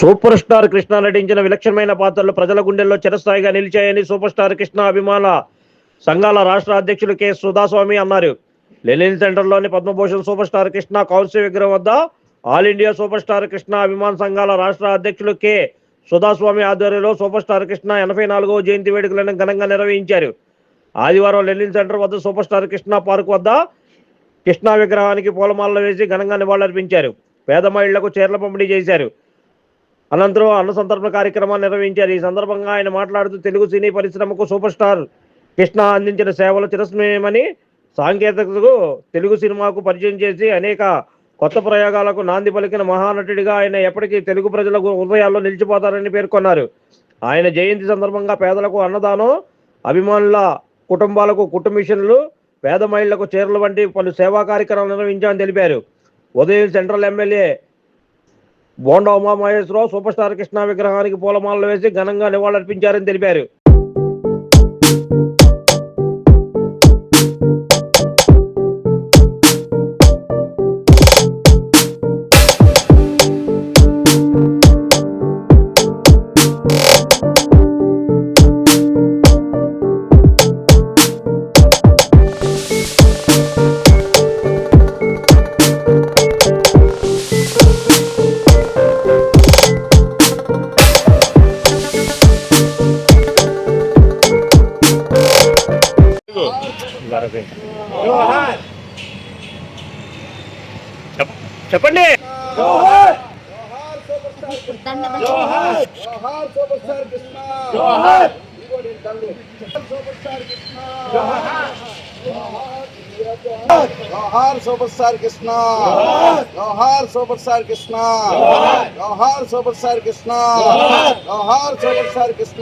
Super star Krishna నటించిన విలక్షణమైన పాత్రలు ప్రజల గుండెల్లో చిరస్థాయిగా నిలిచాయని సూపర్ స్టార్ కృష్ణ అభిమాన సంఘాల రాష్ట్ర అధ్యక్షులు కె సుధాస్వామి అన్నారు. లెనిన్ సెంటర్లోని Padma Bhushan super star Krishna council విగ్రహం వద్ద all India super star Krishna అభిమాన సంఘాల రాష్ట్ర అధ్యక్షులు కె సుధాస్వామి ఆధ్వర్యంలో సూపర్ స్టార్ కృష్ణ 84వ జయంతి వేడుకలను ఘనంగా నిర్వహించారు. ఆదివారం లెనిన్ సెంటర్ వద్ద సూపర్ స్టార్ కృష్ణ పార్క్ వద్ద కృష్ణ విగ్రహానికి పూలమాలలు వేసి ఘనంగా నివాళులర్పించారు. పేద మహిళలకు చీరల పంపిణీ చేశారు. అనంతరం అన్న సంతర్పణ కార్యక్రమాన్ని నిర్వహించారు. ఈ సందర్భంగా ఆయన మాట్లాడుతూ తెలుగు సినీ పరిశ్రమకు సూపర్ స్టార్ కృష్ణ అందించిన సేవలు చిరస్మరణీయమని, సాంకేతికతకు తెలుగు సినిమాకు పరిచయం చేసి అనేక కొత్త ప్రయోగాలకు నాంది పలికిన మహానటుడిగా ఆయన ఎప్పటికీ తెలుగు ప్రజల హృదయాల్లో నిలిచిపోతారని పేర్కొన్నారు. ఆయన జయంతి సందర్భంగా పేదలకు అన్నదానం, అభిమానుల కుటుంబాలకు కుటుంబ మిషన్లు, పేద మహిళలకు చీరలు వంటి పలు సేవా కార్యక్రమాలు నిర్వహించామని తెలిపారు. ఉదయం central MLA Bonda Umamaheswararao super star Krishna విగ్రహానికి పూలమాలలు వేసి ఘనంగా నివాళులర్పించారని తెలిపారు. చెప్పండి. జోహార్ సూపర్ స్టార్ కృష్ణ. జోహార్ సూపర్ స్టార్ కృష్ణ. జోహార్ సూపర్ స్టార్ కృష్ణ. జోహార్ సూపర్ స్టార్ కృష్ణ. జోహార్ సూపర్ స్టార్ కృష్ణ.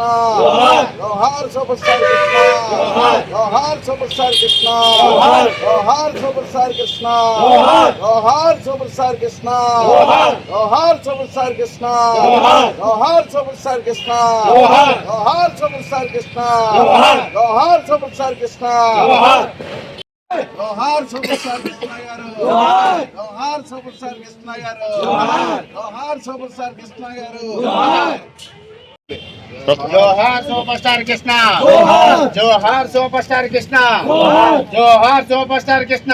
జోహార్ సూపర్ స్టార్ కృష్ణ. జోహార్ సూపర్ స్టార్ కృష్ణ. జోహార్ సూపర్ స్టార్ కృష్ణ. జోహార్ సూపర్ స్టార్ కృష్ణ. జోహార్ సూపర్ స్టార్ కృష్ణ. జోహార్ సూపర్ స్టార్ కృష్ణ. జోహార్ సూపర్ స్టార్ కృష్ణ. జోహార్ సూపర్ స్టార్ కృష్ణ. జోహార్ సూపర్ స్టార్ కృష్ణ. జోహార్ సూపర్ స్టార్ కృష్ణ గారు. జోహార్ సూపర్ స్టార్ కృష్ణ గారు. జోహార్ సూపర్ స్టార్ కృష్ణ గారు. జోహార్ సూపర్ స్టార్ కృష్ణ. జోహార్ సూపర్ స్టార్ కృష్ణ. జోహార్ super star Krishna.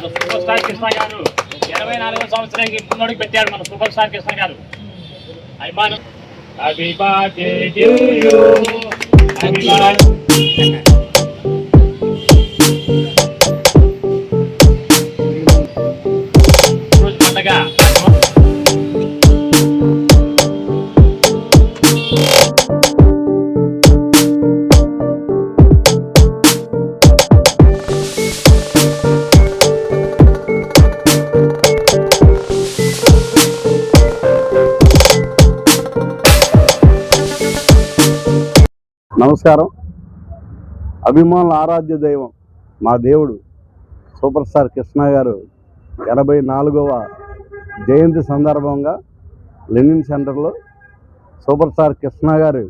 Super star Krishna గారు 24వ సంవత్సరానికి ముందడుగు పెట్టాడు మన సూపర్ స్టార్ కృష్ణ గారు. అభిమానం. Happy birthday to you. Happy birthday. రోజు పండగ. నమస్కారం. అభిమానుల ఆరాధ్య దైవం మా దేవుడు సూపర్ స్టార్ కృష్ణ గారు 84వ జయంతి సందర్భంగా లెనిన్ సెంటర్లో సూపర్ స్టార్ కృష్ణ గారి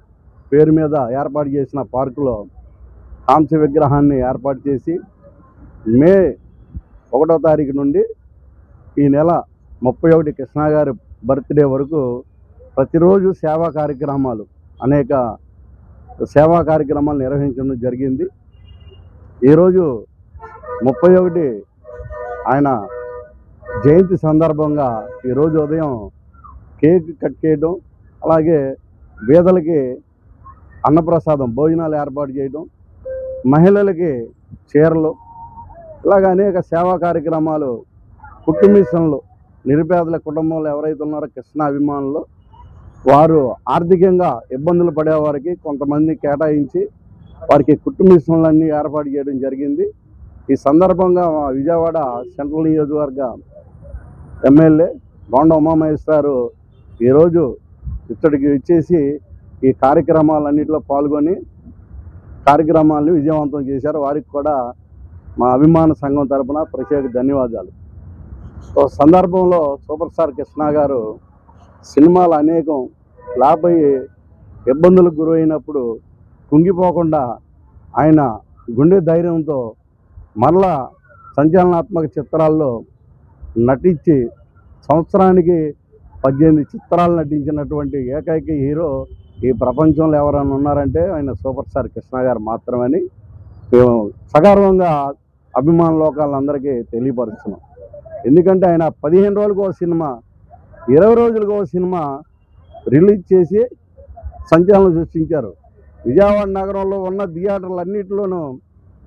పేరు మీద ఏర్పాటు చేసిన పార్కులో కాంస్య విగ్రహాన్ని ఏర్పాటు చేసి మే 1వ తారీఖు నుండి ఈ నెల 31 కృష్ణ గారి బర్త్డే వరకు ప్రతిరోజు సేవా కార్యక్రమాలు అనేక సేవా కార్యక్రమాలు నిర్వహించడం జరిగింది. ఈరోజు 31 ఆయన జయంతి సందర్భంగా ఈరోజు ఉదయం కేక్ కట్ చేయడం, అలాగే పేదలకి అన్నప్రసాదం భోజనాలు ఏర్పాటు చేయడం, మహిళలకి చీరలు, ఇలాగ అనేక సేవా కార్యక్రమాలు కుటుంబ మిషన్లు నిరుపేదల కుటుంబంలో ఎవరైతే ఉన్నారో కృష్ణ అభిమానులు వారు ఆర్థికంగా ఇబ్బందులు పడేవారికి కొంతమంది కేటాయించి వారికి కుటుంబ మిషన్లన్నీ ఏర్పాటు చేయడం జరిగింది. ఈ సందర్భంగా విజయవాడ సెంట్రల్ నియోజకవర్గ ఎమ్మెల్యే బోండా ఉమామహేశ్వరరావు ఈరోజు ఇక్కడికి వచ్చేసి ఈ కార్యక్రమాలన్నింటిలో పాల్గొని కార్యక్రమాలను విజయవంతం చేశారు. వారికి కూడా మా అభిమాన సంఘం తరఫున ప్రత్యేక ధన్యవాదాలు. ఒక సందర్భంలో సూపర్ స్టార్ కృష్ణ గారు సినిమాలు అనేకం ఫ్లాప్ అయ్యి ఇబ్బందులకు గురైనప్పుడు కుంగిపోకుండా ఆయన గుండె ధైర్యంతో మరలా సంచలనాత్మక చిత్రాల్లో నటించి సంవత్సరానికి 18 చిత్రాలు నటించినటువంటి ఏకైక హీరో ఈ ప్రపంచంలో ఎవరైనా ఉన్నారంటే ఆయన సూపర్ స్టార్ కృష్ణ గారు మాత్రమని మేము సగర్వంగా అభిమాన లోకాలందరికీ తెలియపరుస్తున్నాం. ఎందుకంటే ఆయన 15 రోజులకు ఒక సినిమా, 20 రోజులకు ఒక సినిమా రిలీజ్ చేసి సంచలనం సృష్టించారు. విజయవాడ నగరంలో ఉన్న థియేటర్లన్నింటిలోనూ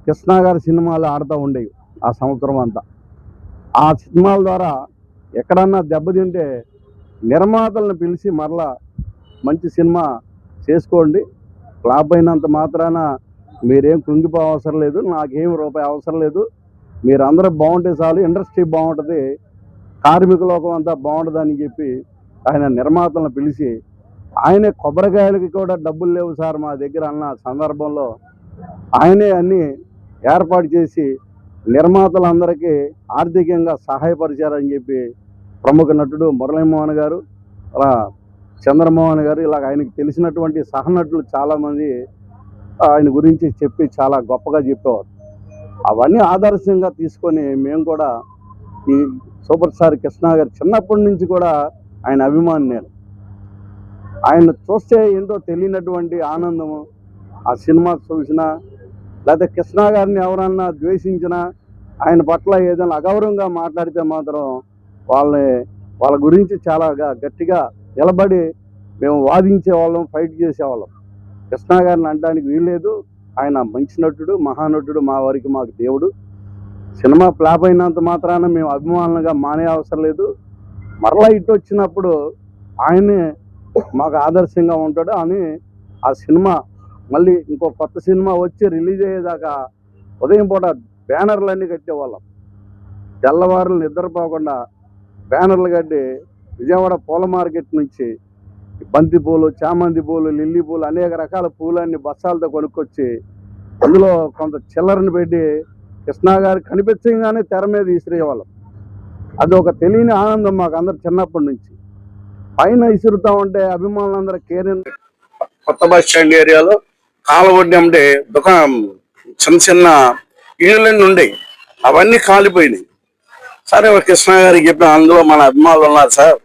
కృష్ణ గారి సినిమాలు ఆడుతూ ఉండేవి ఆ సంవత్సరం అంతా. ఆ సినిమాల ద్వారా ఎక్కడన్నా దెబ్బతింటే నిర్మాతలను పిలిచి మరలా మంచి సినిమా చేసుకోండి, ఫ్లాప్ అయినంత మాత్రాన మీరేం కుంగిపో అవసరం లేదు, నాకేం రూపాయి అవసరం లేదు, మీరు అందరూ బాగుంటే చాలు, ఇండస్ట్రీ బాగుంటుంది, కార్మిక లోకం అంతా బాగుంటుందని చెప్పి ఆయన నిర్మాతలను పిలిచి ఆయనే కొబ్బరికాయలకి కూడా డబ్బులు లేవు సార్ మా దగ్గర అన్న సందర్భంలో ఆయనే అన్నీ ఏర్పాటు చేసి నిర్మాతలందరికీ ఆర్థికంగా సహాయపరిచారని చెప్పి ప్రముఖ నటుడు మురళీమోహన్ గారు, అలా చంద్రమోహన్ గారు, ఇలా ఆయనకు తెలిసినటువంటి సహనటులు చాలామంది ఆయన గురించి చెప్పి చాలా గొప్పగా చెప్పేవారు. అవన్నీ ఆదర్శంగా తీసుకొని మేము కూడా ఈ సూపర్ స్టార్ కృష్ణ గారు చిన్నప్పటి నుంచి కూడా ఆయన అభిమాని. నేను ఆయన చూస్తే ఏంటో తెలియనటువంటి ఆనందము, ఆ సినిమా చూసినా లేకపోతే కృష్ణ గారిని ఎవరన్నా ద్వేషించినా ఆయన పట్ల ఏదైనా అగౌరవంగా మాట్లాడితే మాత్రం వాళ్ళ గురించి చాలా గట్టిగా నిలబడి మేము వాదించేవాళ్ళం, ఫైట్ చేసేవాళ్ళం. కృష్ణ గారిని అనడానికి వీల్లేదు, ఆయన మంచి నటుడు, మహానటుడు, మా వారికి మాకు దేవుడు. సినిమా ఫ్లాప్ అయినంత మాత్రాన మేము అభిమానులుగా మానే అవసరం లేదు, మరలా ఇటు వచ్చినప్పుడు ఆయనే మాకు ఆదర్శంగా ఉంటాడు అని ఆ సినిమా మళ్ళీ ఇంకో కొత్త సినిమా వచ్చి రిలీజ్ అయ్యేదాకా ఉదయం పూట బ్యానర్లన్నీ కట్టేవాళ్ళం. తెల్లవారులు నిద్రపోకుండా బ్యానర్లు కట్టి విజయవాడ పూల మార్కెట్ నుంచి బంతి పూలు, చామంతి పూలు, లిల్లీ పూలు, అనేక రకాల పూలన్నీ బస్సాలతో కొనుక్కొచ్చి అందులో కొంత చిల్లరని పెట్టి కృష్ణ గారు కనిపించగానే తెర మీద విసిరేవాళ్ళం. అది ఒక తెలియని ఆనందం మాకు అందరు చిన్నప్పటి నుంచి. పైన విసురుతా ఉంటే అభిమానులందరూ కొత్త బస్ స్టాండ్ ఏరియాలో కాలవడ్డీ అంటే దుకాణం చిన్న చిన్న ఇళ్ళన్నీ ఉండేవి, అవన్నీ కాలిపోయినాయి. సరే కృష్ణ గారికి చెప్పిన, అందులో మన అభిమానులు ఉన్నారు సార్,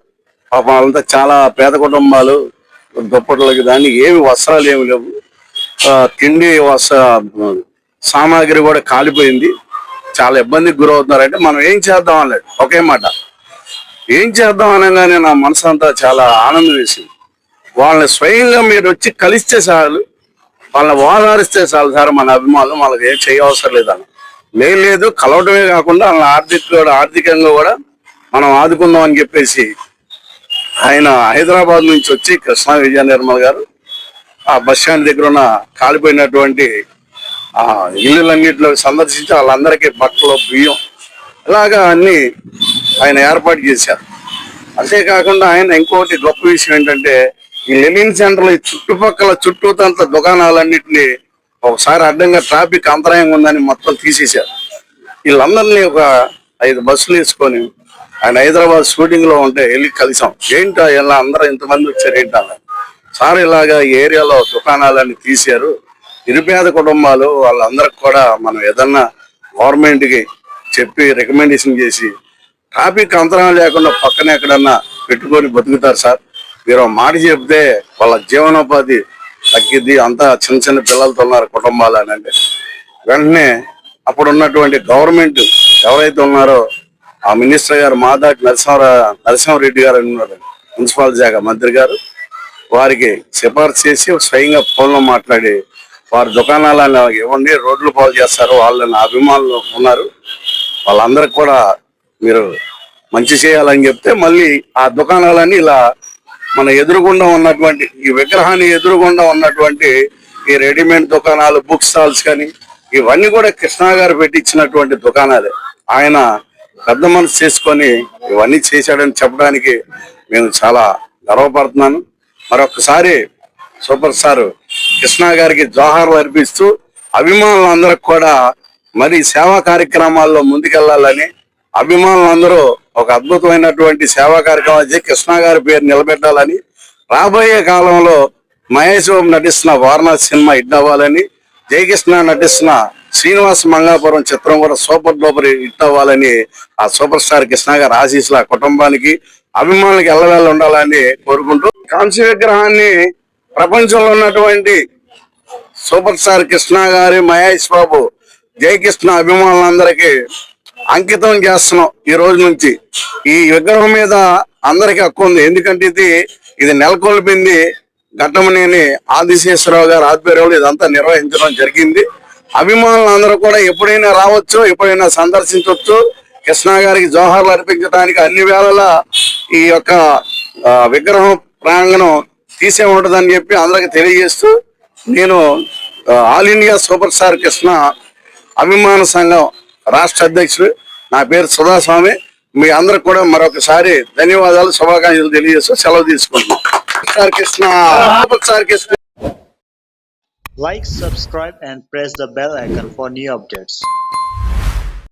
పాపం వాళ్ళంతా చాలా పేద కుటుంబాలు, దుప్పట్లకి దానికి ఏమి వస్త్రాలు ఏమి లేవు, తిండి సామాగ్రి కూడా కాలిపోయింది, చాలా ఇబ్బందికి గురవుతున్నారంటే మనం ఏం చేద్దాం అన్నాడు. ఒకే మాట ఏం చేద్దాం అనగానే నా మనసు అంతా చాలా ఆనందం వేసింది. వాళ్ళని స్వయంగా మీరు వచ్చి కలిస్తే చాలు, వాళ్ళని ఓదారిస్తే చాలు సార్, మన అభిమానులు వాళ్ళకి ఏం చేయవసరం లేదని. లేదు కలవటమే కాకుండా వాళ్ళని ఆర్థికంగా కూడా మనం ఆదుకుందాం అని చెప్పేసి ఆయన హైదరాబాద్ నుంచి వచ్చి కృష్ణ విజయ నిర్మల్ గారు ఆ బస్ స్టాండ్ దగ్గర ఉన్న కాలిపోయినటువంటి ఆ ఇళ్ళన్నింటిలో సందర్శించి వాళ్ళందరికీ బట్టలు, బియ్యం ఇలాగా అన్ని ఆయన ఏర్పాటు చేశారు. అంతేకాకుండా ఆయన ఇంకోటి గొప్ప విషయం ఏంటంటే, ఈ లెనిన్ సెంటర్లో ఈ చుట్టూతంత దుకాణాలన్నింటినీ ఒకసారి అడ్డంగా ట్రాఫిక్ అంతరాయంగా ఉందని మొత్తం తీసేశారు. వీళ్ళందరినీ ఒక 5 బస్సులు వేసుకొని ఆయన హైదరాబాద్ షూటింగ్ లో ఉంటే వెళ్ళి కలిసాం. ఏంటో ఇలా అందరూ ఇంతమంది వచ్చారు ఏంటి అన్నారు. సార్ ఇలాగా ఈ ఏరియాలో దుకాణాలన్నీ తీశారు, నిరుపేద కుటుంబాలు వాళ్ళందరికి కూడా మనం ఏదన్నా గవర్నమెంట్ కి చెప్పి రికమెండేషన్ చేసి ట్రాఫిక్ అంతరాయం లేకుండా పక్కన ఎక్కడన్నా పెట్టుకొని బతుకుతారు సార్, మీరు మాట చెప్తే వాళ్ళ జీవనోపాధి తగ్గిద్ది, అంతా చిన్న చిన్న పిల్లలతో ఉన్నారు కుటుంబాలు అని అంటే వెంటనే అప్పుడు ఉన్నటువంటి గవర్నమెంట్ ఎవరైతే ఉన్నారో ఆ మినిస్టర్ గారు మాదాటి నరసింహారెడ్డి గారు ఉన్నారు, మున్సిపల్ శాఖ మంత్రి గారు, వారికి సిఫార్సు చేసి స్వయంగా ఫోన్లో మాట్లాడి వారి దుకాణాలను ఇవ్వండి, రోడ్లు పాలు చేస్తారు, వాళ్ళని అభిమానులు ఉన్నారు, వాళ్ళందరికి కూడా మీరు మంచి చేయాలని చెప్తే మళ్ళీ ఆ దుకాణాలన్నీ ఇలా మన ఎదురుగుండా ఉన్నటువంటి ఈ విగ్రహాన్ని ఎదురుగుండా ఉన్నటువంటి ఈ రెడీమేడ్ దుకాణాలు, బుక్ స్టాల్స్ కానీ ఇవన్నీ కూడా కృష్ణ గారు పెట్టించినటువంటి దుకాణాలే. ఆయన పెద్ద మనసు చేసుకొని ఇవన్నీ చేశాడని చెప్పడానికి నేను చాలా గర్వపడుతున్నాను. మరొకసారి సూపర్ స్టార్ కృష్ణ గారికి జోహార్లు అర్పిస్తూ అభిమానులందరికి కూడా మరి సేవా కార్యక్రమాల్లో ముందుకెళ్లాలని, అభిమానులందరూ ఒక అద్భుతమైనటువంటి సేవా కార్యక్రమాలు చేసి కృష్ణ గారి పేరు నిలబెట్టాలని, రాబోయే కాలంలో మహేష్ బాబు నటిస్తున్న వారణాసి సినిమా హిట్ అవ్వాలని, జయకృష్ణ నటిస్తున్న శ్రీనివాస్ మంగాపురం చిత్రం కూడా సూపర్ డూపర్ హిట్ అవ్వాలని ఆ సూపర్ స్టార్ కృష్ణ గారి ఆశీస్సులు ఆ కుటుంబానికి అభిమానులకి ఎల్లవేళ ఉండాలని కోరుకుంటూ కాంస్య విగ్రహాన్ని ప్రపంచంలో ఉన్నటువంటి సూపర్ స్టార్ కృష్ణ గారి మహేష్ బాబు జయకృష్ణ అభిమానులందరికీ అంకితం చేస్తున్నాం. ఈ రోజు నుంచి ఈ విగ్రహం మీద అందరికీ హక్కు ఉంది. ఎందుకంటే ఇది నెలకొల్పింది ఘట్టమనేని ఆదిశేషరావు గారి ఆధ్వర్యంలో ఇదంతా నిర్వహించడం జరిగింది. అభిమానులు అందరూ కూడా ఎప్పుడైనా రావచ్చు, ఎప్పుడైనా సందర్శించవచ్చు. కృష్ణ గారికి జోహార్లు అర్పించడానికి అన్ని వేళలా ఈ యొక్క విగ్రహం ప్రాంగణం తీసే ఉంటుందని చెప్పి అందరికి తెలియజేస్తూ నేను all India super star Krishna అభిమాన సంఘం రాష్ట్ర అధ్యక్షుడు, నా పేరు సుధాస్వామి. మీ అందరికి కూడా మరొకసారి ధన్యవాదాలు, శుభాకాంక్షలు తెలియజేస్తూ సెలవు తీసుకుంటున్నాం. Star Krishna, super star Krishna. Like, subscribe and press the bell icon for new updates.